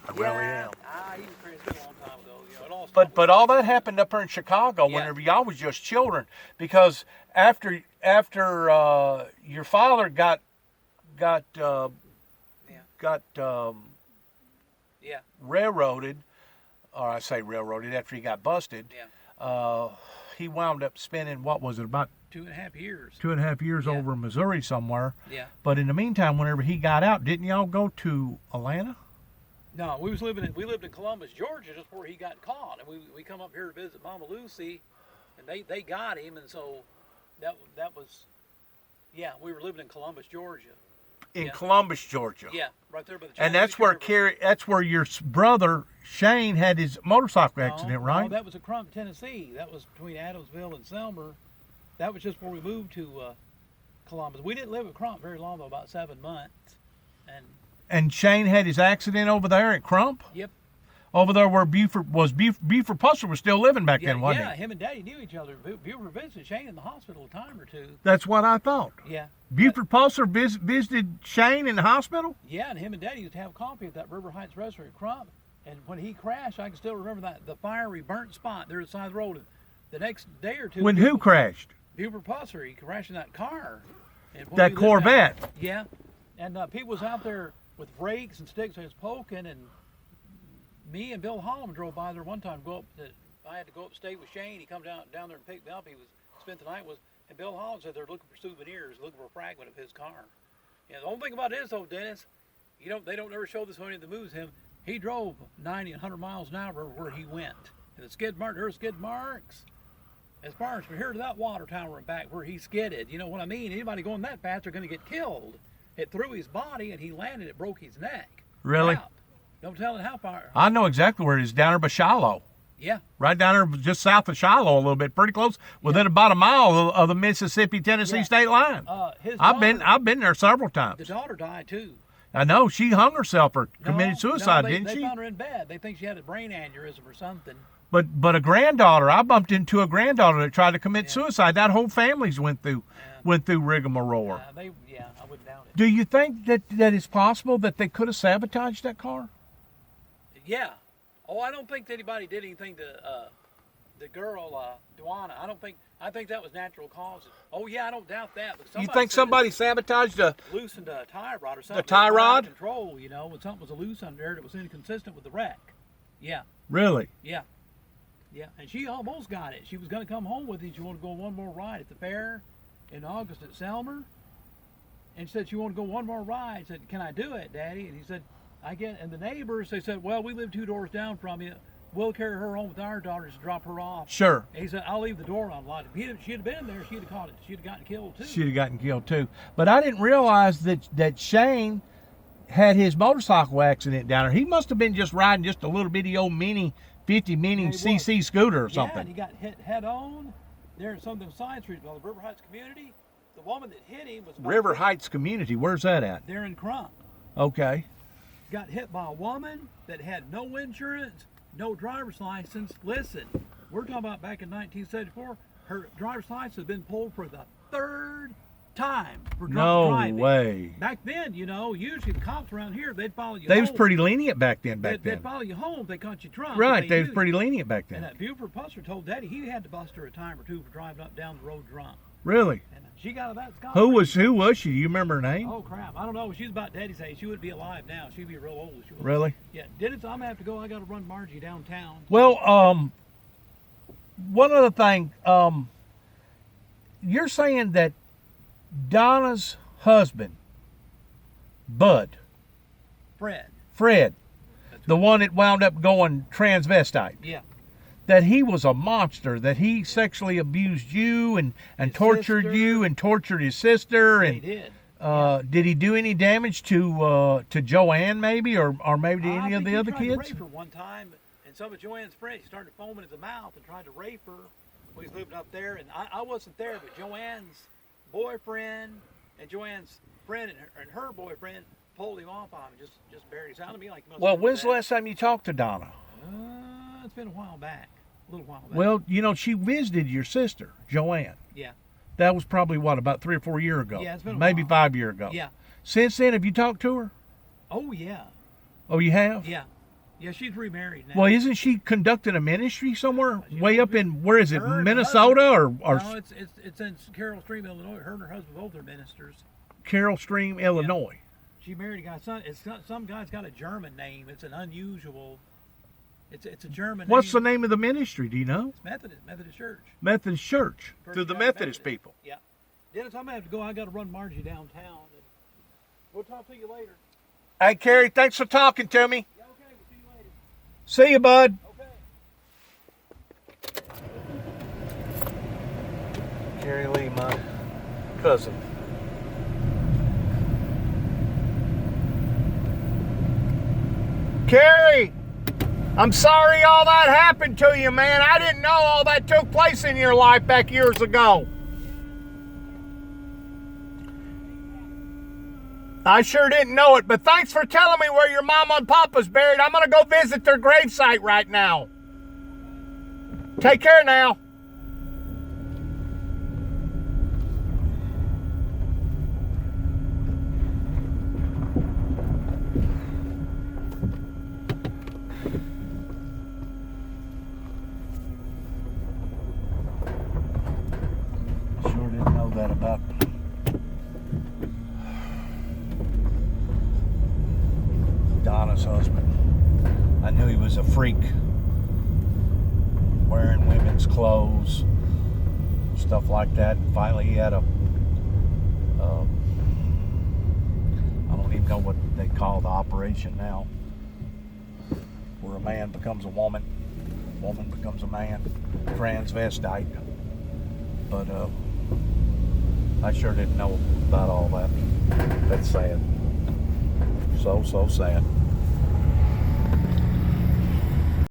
I really am. He was crazy a long time ago. You know, it all But all that happened up here in Chicago whenever y'all was just children, because after your father got railroaded, or I say railroaded after he got busted. He wound up spending, what was it, about 2.5 years. 2.5 years over in Missouri somewhere. Yeah. But in the meantime, whenever he got out, didn't y'all go to Atlanta? No, we lived in Columbus, Georgia, just before he got caught, and we come up here to visit Mama Lucy, and they got him, and so that was, we were living in Columbus, Georgia. In Columbus, Georgia. Yeah, right there by the. And that's where your brother Shane had his motorcycle accident, right? No, that was in Crump, Tennessee. That was between Adamsville and Selmer. That was just before we moved to Columbus. We didn't live at Crump very long, though, about 7 months, And Shane had his accident over there at Crump? Yep. Over there where Buford Pusser was still living back then, wasn't he? Yeah, him and Daddy knew each other. Buford visited Shane in the hospital a time or two. That's what I thought. Yeah. Buford Pusser visited Shane in the hospital? Yeah, and him and Daddy used to have coffee at that River Heights restaurant at Crump. And when he crashed, I can still remember the fiery burnt spot there at the side of the road. The next day or two. When who crashed? Buford Pusser. He crashed in that car. That Corvette? Yeah. And people was out there with rakes and sticks. They was poking, and me and Bill Holland drove by there one time. I had to go up and stay with Shane. He come down there and picked me up. He was spent the night and Bill Holland said they're looking for souvenirs, looking for a fragment of his car. Yeah, the only thing about it is though, Dennis, they don't ever show this on any of the movies. He drove 90 and 100 miles an hour where he went. And there were skid marks as far as from here to that water tower and back where he skidded. You know what I mean? Anybody going that fast are going to get killed. It threw his body and he landed. It broke his neck. Really? Out. Don't tell it how far. I know exactly where it is, down there by Shiloh. Yeah. Right down there just south of Shiloh a little bit, pretty close, within about a mile of the Mississippi-Tennessee state line. I've been there several times. The daughter died too. I know. She hung herself or committed suicide, didn't she? They found her in bed. They think she had a brain aneurysm or something. But a granddaughter, I bumped into a granddaughter that tried to commit suicide. That whole family's went through rigmarole. I wouldn't doubt it. Do you think that it's possible that they could have sabotaged that car? Yeah. Oh, I don't think anybody did anything to the girl, Duana. I think that was natural causes. Oh yeah, I don't doubt that. But you think somebody sabotaged loosened a tie rod or something? The tie rod? Control, when something was loose under there that was inconsistent with the wreck. Yeah. Really? Yeah. Yeah, and she almost got it. She was going to come home with it. She wanted to go one more ride at the fair in August at Selmer. And she said she wanted to go one more ride. I said, "Can I do it, Daddy?" And he said, and the neighbors, they said, "Well, we live 2 doors down from you. We'll carry her home with our daughters to drop her off." Sure. And he said, "I'll leave the door unlocked." If she'd have been in there, she'd have caught it. She'd have gotten killed too. She'd have gotten killed too. But I didn't realize that Shane had his motorcycle accident down there. He must have been just riding just a little bitty old 50 mini CC scooter or something. Yeah, and he got hit head on there in some of them side streets by the River Heights community. The woman that hit him was River Heights community. Where's that at? There in Crump. Okay. Got hit by a woman that had no insurance, no driver's license. Listen, we're talking about back in 1974. Her driver's license has been pulled for the 3rd time for driving. No way. Back then, usually the cops around here, they'd follow you They home. was pretty lenient back then. They'd follow you home. They caught you drunk. Right. They was pretty lenient back then. And that Buford Pusser told Daddy he had to bust her a time or two for driving up down the road drunk. Really? And she got out of that. Who was she? Do you remember her name? Oh crap! I don't know. She's about Daddy's age. She would be alive now. She'd be real old. Really? Yeah. Dennis, I'm gonna have to go. I got to run Margie downtown. Well, one other thing. You're saying that Donna's husband, Bud, Fred, the one that wound up going transvestite. Yeah. That he was a monster, that he sexually abused you and tortured sister. you and tortured his sister. He And did. did he do any damage to Joanne maybe, or maybe to any of the other He kids? tried to rape her one time, and some of Joanne's friends, he started foaming at the mouth and tried to rape her when he was living up there. And I wasn't there, but Joanne's boyfriend and Joanne's friend and her boyfriend pulled him off on him, just buried. It sounded to me like he must Well, have when's the been last time you talked to Donna? It's been a while back. A little while back. Well, she visited your sister, Joanne. Yeah. That was probably, about 3 or 4 years ago? Yeah, it's been a maybe while. 5 years ago. Yeah. Since then, have you talked to her? Oh, yeah. Oh, you have? Yeah. Yeah, she's remarried now. Well, isn't she conducting a ministry somewhere She way up in, where is it, Her and her Minnesota or No, it's in Carroll Stream, Illinois. Her and her husband both are ministers. Carroll Stream, Illinois? She married a guy. Some guy's got a German name. It's an unusual. It's a German. What's the name. name of the ministry? Do you know? It's Methodist Church. Methodist Church. First To the Baptist Methodist people. Yeah. Dennis, I'm gonna have to go. I got to run Margie downtown. We'll talk to you later. Hey, Carrie, thanks for talking to me. Yeah, okay. We'll see you later. See you, bud. Okay. Carrie Lee, my cousin. Carrie, I'm sorry all that happened to you, man. I didn't know all that took place in your life back years ago. I sure didn't know it, but thanks for telling me where your mama and papa's buried. I'm going to go visit their gravesite right now. Take care now. Sure didn't know that about Donna's husband. I knew he was a freak, wearing women's clothes, stuff like that. And finally, he had a I don't even know what they call the operation now, where a man becomes a woman, woman becomes a man, transvestite. But I sure didn't know about all that. That's sad. So sad.